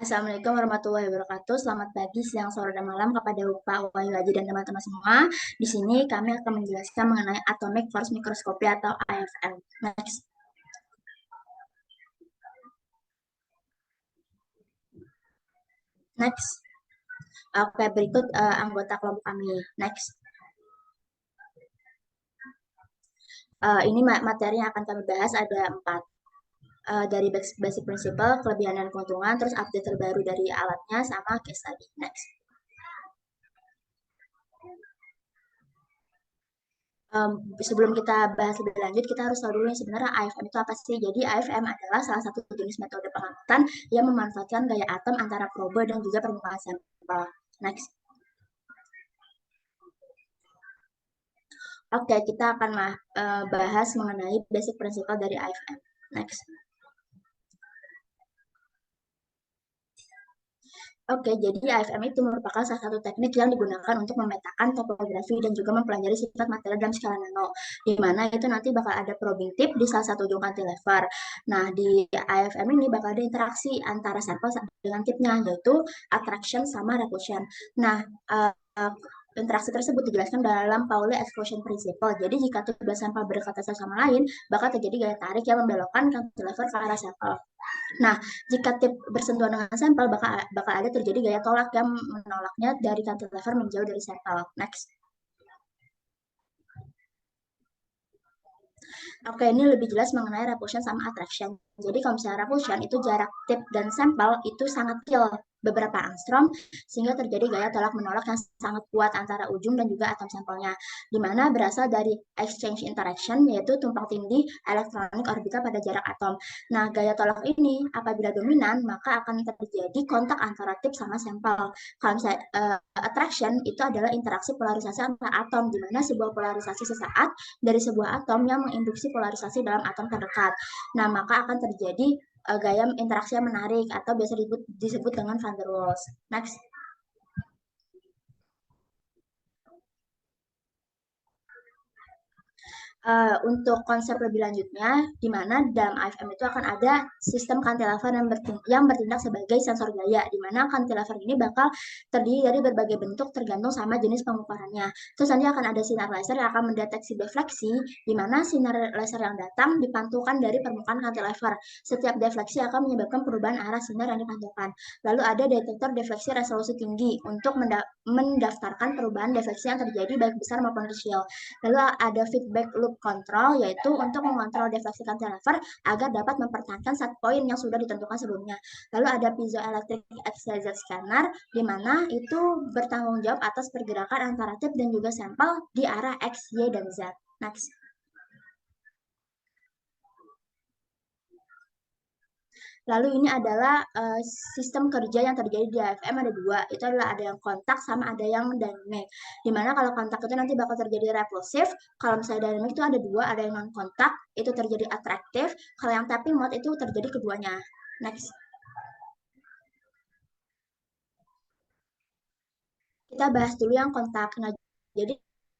Assalamualaikum warahmatullahi wabarakatuh. Selamat pagi, siang, sore, dan malam kepada Pak Wahyu Haji dan teman-teman semua. Di sini kami akan menjelaskan mengenai atomic force microscopy atau AFM. Next. Next. Oke, berikut anggota kelompok kami. Next. Ini materi yang akan kami bahas ada 4. Dari basic principle, kelebihan dan keuntungan, terus update terbaru dari alatnya, sama case study. Next. Sebelum kita bahas lebih lanjut, kita harus tahu dulu yang sebenarnya AFM itu apa sih. Jadi AFM adalah salah satu jenis metode pengamatan yang memanfaatkan gaya atom antara probe dan juga permukaan sampel. Next. Oke, kita akan bahas mengenai basic principle dari AFM. Next. Oke, jadi AFM itu merupakan salah satu teknik yang digunakan untuk memetakan topografi dan juga mempelajari sifat material dalam skala nano, di mana itu nanti bakal ada probing tip di salah satu ujung cantilever. Nah, di AFM ini bakal ada interaksi antara sampel dengan tipnya, yaitu attraction sama repulsion. Nah, interaksi tersebut dijelaskan dalam Pauli exclusion principle. Jadi, jika kedua sampel berdekatan satu sama lain, bakal terjadi gaya tarik yang membelokkan cantilever ke arah sampel. Nah, jika tip bersentuhan dengan sampel, bakal ada terjadi gaya tolak yang menolaknya dari cantilever menjauh dari sampel. Next. Oke, ini lebih jelas mengenai repulsion sama attraction. Jadi kalau misalnya repulsion itu jarak tip dan sampel itu sangat kecil, beberapa angstrom, sehingga terjadi gaya tolak menolak yang sangat kuat antara ujung dan juga atom sampelnya, di mana berasal dari exchange interaction, yaitu tumpang tindih elektronik orbital pada jarak atom. Nah, gaya tolak ini apabila dominan, maka akan terjadi kontak antara tip sama sampel. Kalau misalnya attraction itu adalah interaksi polarisasi antara atom, di mana sebuah polarisasi sesaat dari sebuah atom yang menginduksi polarisasi dalam atom terdekat. Nah, maka akan terjadi gaya interaksi yang menarik atau biasa disebut dengan van der Waals. Next. Untuk konsep lebih lanjutnya, di mana dalam AFM itu akan ada sistem cantilever yang bertindak sebagai sensor gaya, di mana cantilever ini bakal terdiri dari berbagai bentuk tergantung sama jenis pengukurannya. Terus nanti akan ada sinar laser yang akan mendeteksi defleksi, di mana sinar laser yang datang dipantulkan dari permukaan cantilever. Setiap defleksi akan menyebabkan perubahan arah sinar yang dipantulkan. Lalu ada detektor defleksi resolusi tinggi untuk mendaftarkan perubahan defleksi yang terjadi baik besar maupun kecil. Lalu ada feedback loop control, yaitu untuk mengontrol defleksi cantilever agar dapat mempertahankan set point yang sudah ditentukan sebelumnya. Lalu ada piezoelectric acceleration scanner, di mana itu bertanggung jawab atas pergerakan antara tip dan juga sampel di arah X, Y, dan Z. Next. Lalu ini adalah sistem kerja yang terjadi di AFM ada dua. Itu adalah ada yang kontak sama ada yang dynamic. Dimana kalau kontak itu nanti bakal terjadi repulsif. Kalau misalnya dynamic itu ada dua, ada yang non kontak itu terjadi atraktif. Kalau yang tapping mode itu terjadi keduanya. Next. Kita bahas dulu yang kontak. Nah, jadi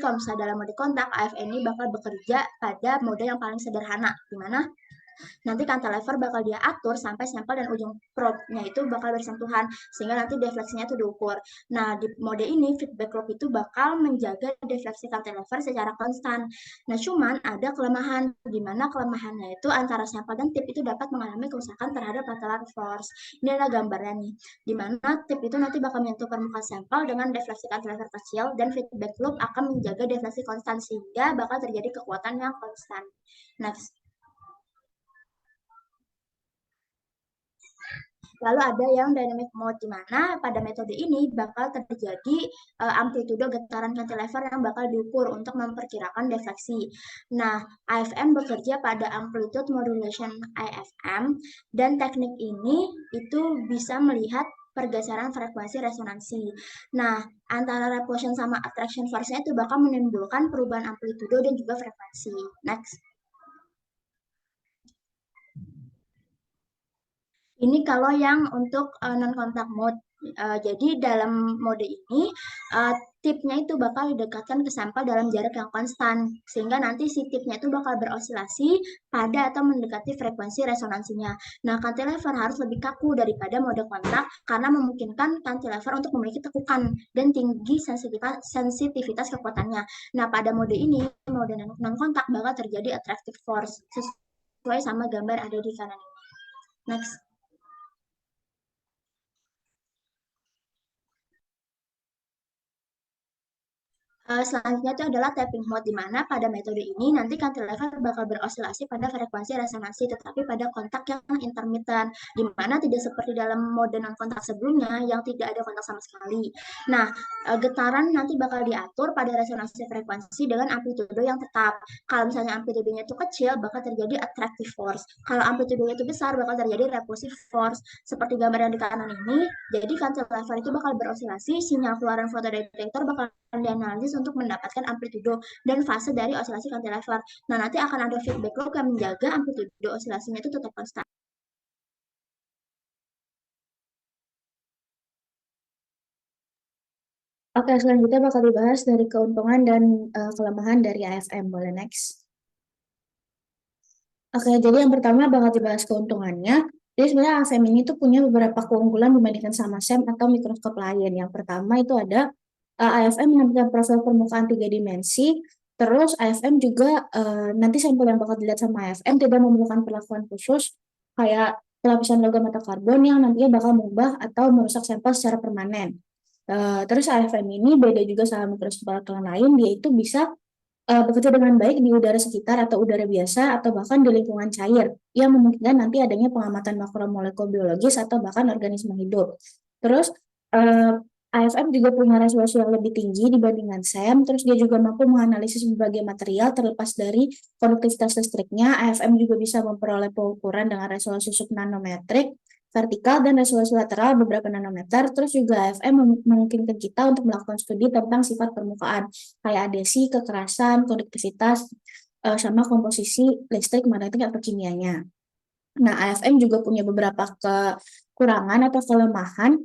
kalau misalnya dalam mode kontak, AFM ini bakal bekerja pada mode yang paling sederhana, di mana nanti cantilever bakal dia atur sampai sampel dan ujung probe-nya itu bakal bersentuhan sehingga nanti defleksinya itu diukur. Nah, di mode ini feedback loop itu bakal menjaga defleksi cantilever secara konstan. Nah, cuman ada kelemahan di mana kelemahannya itu antara sampel dan tip itu dapat mengalami kerusakan terhadap lateral force. Ini adalah gambarnya nih, di mana tip itu nanti bakal menyentuh permukaan sampel dengan defleksi cantilever kecil dan feedback loop akan menjaga defleksi konstan sehingga bakal terjadi kekuatan yang konstan. Next. Lalu ada yang dynamic mode, di mana pada metode ini bakal terjadi amplitudo getaran cantilever yang bakal diukur untuk memperkirakan defleksi. Nah, AFM bekerja pada amplitude modulation AFM, dan teknik ini itu bisa melihat pergeseran frekuensi resonansi. Nah, antara repulsion sama attraction force-nya itu bakal menimbulkan perubahan amplitudo dan juga frekuensi. Next. Ini kalau yang untuk non kontak mode. Jadi dalam mode ini tipnya itu bakal didekatkan ke sampel dalam jarak yang konstan, sehingga nanti si tipnya itu bakal berosilasi pada atau mendekati frekuensi resonansinya. Nah, cantilever harus lebih kaku daripada mode kontak karena memungkinkan cantilever untuk memiliki tekukan dan tinggi sensitivitas kekuatannya. Nah, pada mode ini, mode non kontak bakal terjadi attractive force sesuai sama gambar ada di kanan ini. Next. Selanjutnya itu adalah tapping mode, di mana pada metode ini nanti cantilever bakal berosilasi pada frekuensi resonansi, tetapi pada kontak yang intermittent, di mana tidak seperti dalam mode non kontak sebelumnya yang tidak ada kontak sama sekali. Nah, getaran nanti bakal diatur pada resonansi frekuensi dengan amplitudo yang tetap. Kalau misalnya amplitudenya itu kecil, bakal terjadi attractive force. Kalau amplitudenya itu besar, bakal terjadi repulsive force. Seperti gambar yang di kanan ini, jadi cantilever itu bakal berosilasi, sinyal keluaran fotodetektor bakal dianalisis untuk mendapatkan amplitudo dan fase dari osilasi cantilever. Nah, nanti akan ada feedback loop yang menjaga amplitudo osilasinya itu tetap konstan. Oke, selanjutnya bakal dibahas dari keuntungan dan kelemahan dari AFM. Boleh next. Oke, jadi yang pertama bakal dibahas keuntungannya. Jadi sebenarnya AFM ini tuh punya beberapa keunggulan dibandingkan sama SEM atau mikroskop lain. Yang pertama itu ada AFM menampilkan profil permukaan 3 dimensi. Terus AFM juga nanti sampel yang bakal dilihat sama AFM tidak memerlukan perlakuan khusus kayak pelapisan logam atau karbon yang nantinya bakal mengubah atau merusak sampel secara permanen. Terus AFM ini beda juga sama mikroskop alat lain, dia itu bisa bekerja dengan baik di udara sekitar atau udara biasa atau bahkan di lingkungan cair yang memungkinkan nanti adanya pengamatan makromolekul biologis atau bahkan organisme hidup. Terus AFM juga punya resolusi yang lebih tinggi dibandingkan SEM, terus dia juga mampu menganalisis berbagai material terlepas dari konduktivitas listriknya. AFM juga bisa memperoleh pengukuran dengan resolusi subnanometrik, vertikal, dan resolusi lateral beberapa nanometer. Terus juga AFM memungkinkan kita untuk melakukan studi tentang sifat permukaan, kayak adesi, kekerasan, konduktivitas, sama komposisi listrik, magnetik, atau kimianya. Nah, AFM juga punya beberapa kekurangan atau kelemahan.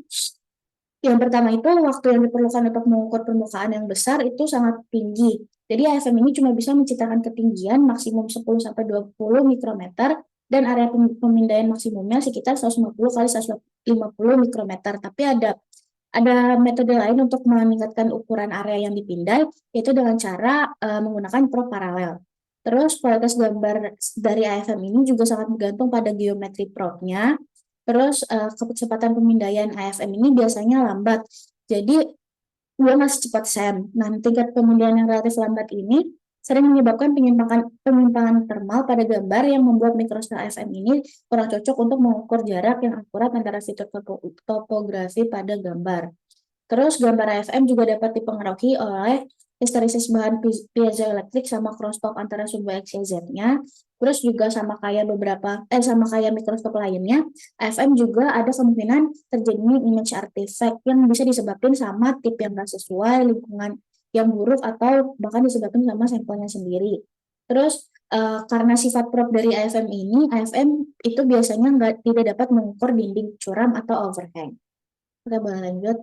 Yang pertama itu waktu yang diperlukan untuk mengukur permukaan yang besar itu sangat tinggi. Jadi AFM ini cuma bisa menciptakan ketinggian maksimum 10-20 mikrometer dan area pemindaian maksimumnya sekitar 150 kali 150 mikrometer. Tapi ada metode lain untuk meningkatkan ukuran area yang dipindai, yaitu dengan cara menggunakan probe paralel. Terus kualitas gambar dari AFM ini juga sangat bergantung pada geometri probe-nya. Terus kecepatan pemindaian AFM ini biasanya lambat. Jadi dia masih cepat SEM. Nah, tingkat pemindaian yang relatif lambat ini sering menyebabkan penyimpangan thermal pada gambar yang membuat mikroskop AFM ini kurang cocok untuk mengukur jarak yang akurat antara fitur topografi pada gambar. Terus gambar AFM juga dapat dipengaruhi oleh histeresis bahan piezoelektrik sama crosstalk antara sumber X, Y, Z-nya. Terus juga sama kayak mikroskop lainnya, AFM juga ada kemungkinan terjadinya image artifact yang bisa disebabkan sama tip yang nggak sesuai, lingkungan yang buruk, atau bahkan disebabkan sama sampelnya sendiri. Terus karena sifat probe dari AFM ini, AFM itu biasanya tidak dapat mengukur dinding curam atau overhang. Oke, boleh lanjut.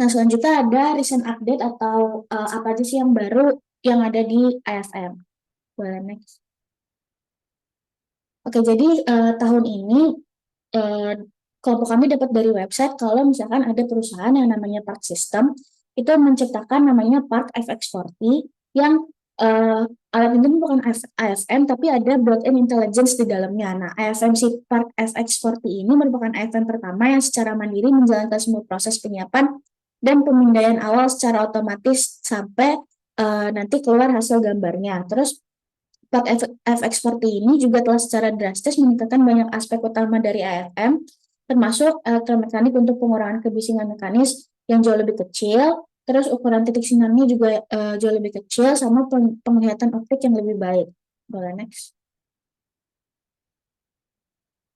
Nah, selanjutnya ada recent update atau apa aja sih yang baru yang ada di AFM. Boleh next. Oke, jadi tahun ini kelompok kami dapat dari website kalau misalkan ada perusahaan yang namanya Park System, itu menciptakan namanya Park FX40 yang alat ini bukan AFM tapi ada built-in intelligence di dalamnya. Nah, AFM si Park FX40 ini merupakan AFM pertama yang secara mandiri menjalankan semua proses penyiapan dan pemindaian awal secara otomatis sampai nanti keluar hasil gambarnya. Terus Part FX40 ini juga telah secara drastis meningkatkan banyak aspek utama dari AFM, termasuk elektromekanik untuk pengurangan kebisingan mekanis yang jauh lebih kecil, terus ukuran titik sinarnya juga jauh lebih kecil, sama penglihatan optik yang lebih baik. Boleh next.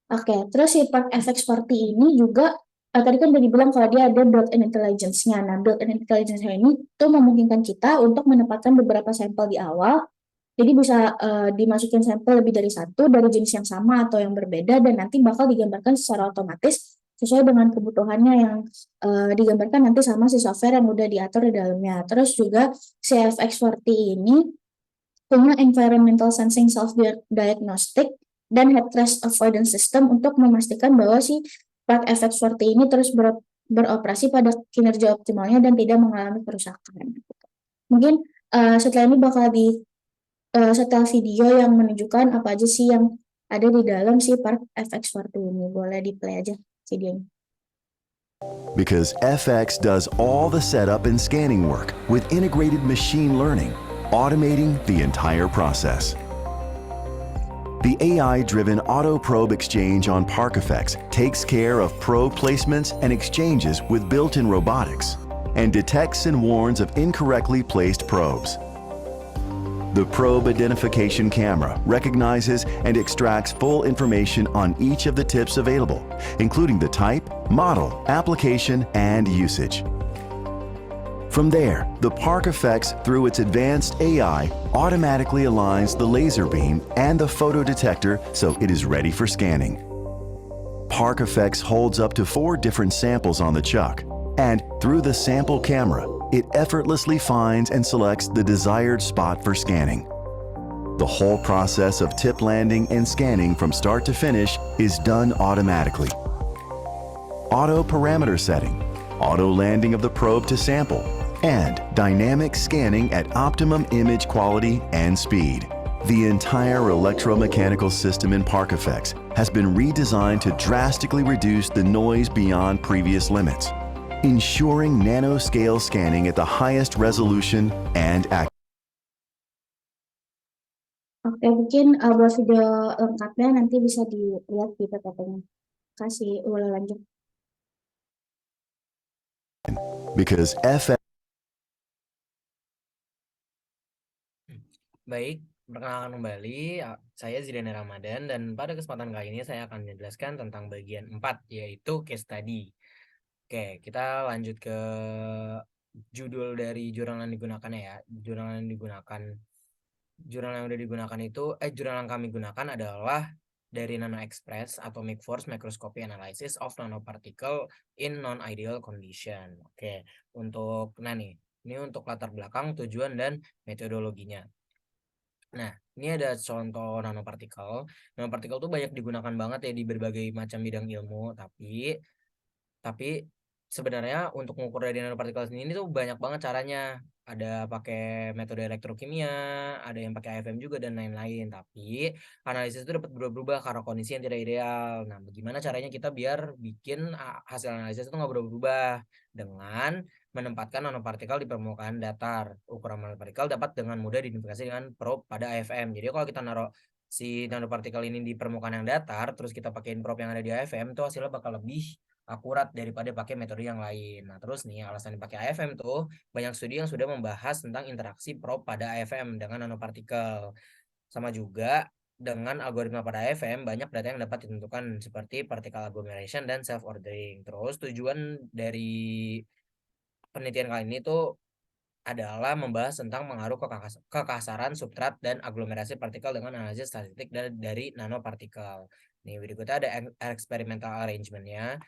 Oke, terus si Part FX40 ini juga tadi kan udah dibilang kalau dia ada built-in intelligence-nya. Nah, built-in intelligence-nya ini tuh memungkinkan kita untuk menempatkan beberapa sampel di awal. Jadi bisa dimasukin sampel lebih dari satu dari jenis yang sama atau yang berbeda dan nanti bakal digambarkan secara otomatis sesuai dengan kebutuhannya yang digambarkan nanti sama si software yang udah diatur di dalamnya. Terus juga si FX40 ini punya environmental sensing self-diagnostic dan head trash avoidance system untuk memastikan bahwa si part FX40 ini terus beroperasi pada kinerja optimalnya dan tidak mengalami kerusakan. Mungkin setelah ini bakal setelah video yang menunjukkan apa aja sih yang ada di dalam si part FX40 ini. Boleh di-play aja videonya. Because FX does all the setup and scanning work with integrated machine learning, automating the entire process. The AI-driven auto probe exchange on ParkFX takes care of probe placements and exchanges with built-in robotics and detects and warns of incorrectly placed probes. The probe identification camera recognizes and extracts full information on each of the tips available, including the type, model, application, and usage. From there, the ParkFX, through its advanced AI, automatically aligns the laser beam and the photo detector so it is ready for scanning. ParkFX holds up to 4 different samples on the chuck, and through the sample camera, it effortlessly finds and selects the desired spot for scanning. The whole process of tip landing and scanning from start to finish is done automatically. Auto parameter setting, auto landing of the probe to sample, and dynamic scanning at optimum image quality and speed. The entire electromechanical system in ParkFX has been redesigned to drastically reduce the noise beyond previous limits, ensuring nanoscale scanning at the highest resolution and accuracy. Oke, mungkin buat video lengkapnya nanti bisa dilihat di PPT-nya. Kasih boleh lanjut. Because FX. Baik, perkenalkan kembali, saya Zidane Ramadan dan pada kesempatan kali ini saya akan menjelaskan tentang bagian 4 yaitu case study. Oke, kita lanjut ke judul dari jurnal yang digunakan ya. Jurnal yang udah digunakan itu jurnal yang kami gunakan adalah dari Nano Express Atomic Force Microscopy Analysis of Nanoparticle in Non-Ideal Condition. Oke, ini untuk latar belakang, tujuan dan metodologinya. Nah, ini ada contoh nanopartikel. Nanopartikel tuh banyak digunakan banget ya di berbagai macam bidang ilmu, tapi sebenarnya untuk mengukur dari nanopartikel ini tuh banyak banget caranya. Ada pakai metode elektrokimia, ada yang pakai AFM juga dan lain-lain. Tapi analisis itu dapat berubah-ubah karena kondisi yang tidak ideal. Nah, bagaimana caranya kita biar bikin hasil analisis itu nggak berubah-ubah dengan menempatkan nanopartikel di permukaan datar. Ukuran nanopartikel dapat dengan mudah diidentifikasi dengan probe pada AFM. Jadi kalau kita naruh si nanopartikel ini di permukaan yang datar, terus kita pakein probe yang ada di AFM, itu hasilnya bakal lebih akurat daripada pakai metode yang lain. Nah, terus nih alasan dipakai AFM tuh banyak studi yang sudah membahas tentang interaksi probe pada AFM dengan nanopartikel. Sama juga dengan algoritma pada AFM banyak data yang dapat ditentukan seperti particle agglomeration dan self ordering. Terus tujuan dari penelitian kali ini tuh adalah membahas tentang pengaruh kekasaran substrat dan aglomerasi partikel dengan analisis statistik dari nanopartikel. Nih berikutnya ada experimental arrangementnya.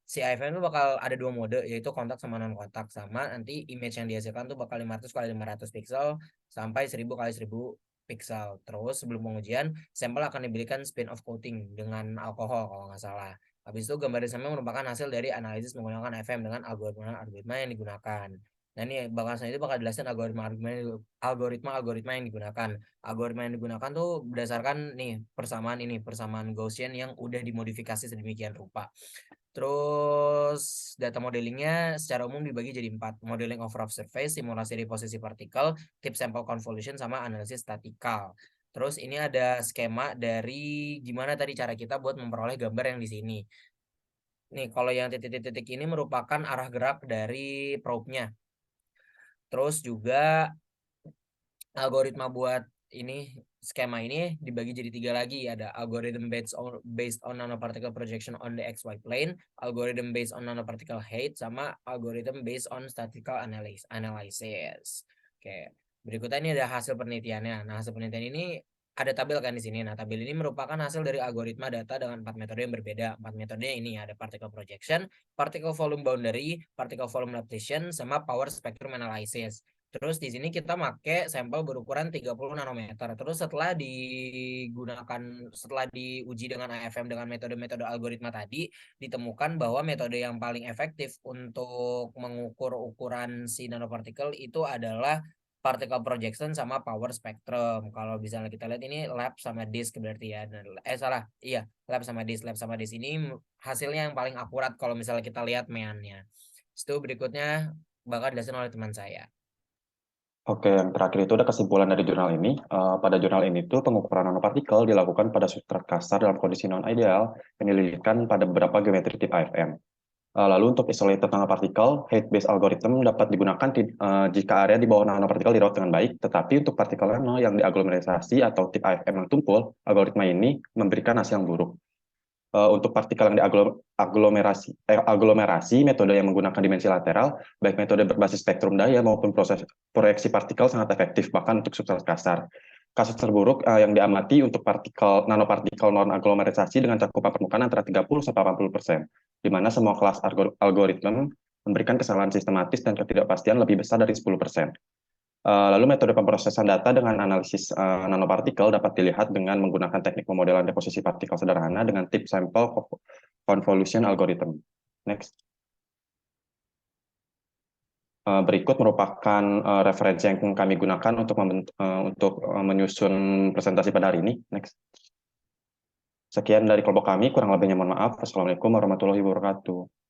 Si AFM itu bakal ada 2 mode, yaitu kontak sama non kontak, sama nanti image yang dihasilkan tuh bakal 500 kali 500 pixel sampai 1000 kali 1000 pixel. Terus sebelum pengujian, sampel akan diberikan spin off coating dengan alkohol kalau nggak salah. Habis itu gambar sampel merupakan hasil dari analisis menggunakan AFM dengan algoritma yang digunakan. Nah ini selanjutnya bakal jelaskan algoritma yang digunakan. Algoritma yang digunakan tuh berdasarkan persamaan Gaussian yang udah dimodifikasi sedemikian rupa. Terus data modelingnya secara umum dibagi jadi 4. Modeling of rough surface, simulasi dari posisi partikel, tip sample convolution, sama analisis statikal. Terus ini ada skema dari gimana tadi cara kita buat memperoleh gambar yang di sini. Nih kalau yang titik-titik ini merupakan arah gerak dari probe-nya. Terus juga algoritma buat skema ini dibagi jadi 3 lagi. Ada algorithm based on nanoparticle projection on the XY plane, algorithm based on nanoparticle height, sama algorithm based on statistical analysis. Oke, berikutnya ini ada hasil penelitiannya. Nah, hasil penelitian ini ada tabel kan di sini. Nah, tabel ini merupakan hasil dari algoritma data dengan 4 metode yang berbeda. 4 metode ini ada particle projection, particle volume boundary, particle volume adaptation, sama power spectrum analysis. Terus di sini kita pakai sampel berukuran 30 nanometer. Terus setelah diuji dengan AFM dengan metode-metode algoritma tadi, ditemukan bahwa metode yang paling efektif untuk mengukur ukuran si nanopartikel itu adalah particle projection sama power spectrum. Kalau misalnya kita lihat ini lab sama disk berarti ya. Salah. Iya, lab sama disk. Lab sama disk ini hasilnya yang paling akurat kalau misalnya kita lihat meannya. Itu berikutnya bakal dijelasin oleh teman saya. Oke, yang terakhir itu ada kesimpulan dari jurnal ini. Pada jurnal ini tuh pengukuran nanopartikel dilakukan pada substrat kasar dalam kondisi non-ideal yang dililitkan pada beberapa geometri tip AFM. Lalu untuk isolated nanopartikel, height-based algorithm dapat digunakan jika area di bawah nanopartikel dirawat dengan baik, tetapi untuk partikel nano yang diaglomerasi atau tip AFM yang tumpul, algoritma ini memberikan hasil yang buruk. Untuk partikel yang diaglomerasi, metode yang menggunakan dimensi lateral, baik metode berbasis spektrum daya maupun proses proyeksi partikel sangat efektif, bahkan untuk substrat kasar. Kasus terburuk yang diamati untuk nanopartikel non-aglomerasi dengan cakupan permukaan antara 30-80%, di mana semua kelas algoritma memberikan kesalahan sistematis dan ketidakpastian lebih besar dari 10%. Lalu metode pemrosesan data dengan analisis nanopartikel dapat dilihat dengan menggunakan teknik pemodelan deposisi partikel sederhana dengan tip sample convolution algorithm. Next. Berikut merupakan referensi yang kami gunakan untuk menyusun presentasi pada hari ini. Next. Sekian dari kelompok kami, kurang lebihnya mohon maaf. Wassalamualaikum warahmatullahi wabarakatuh.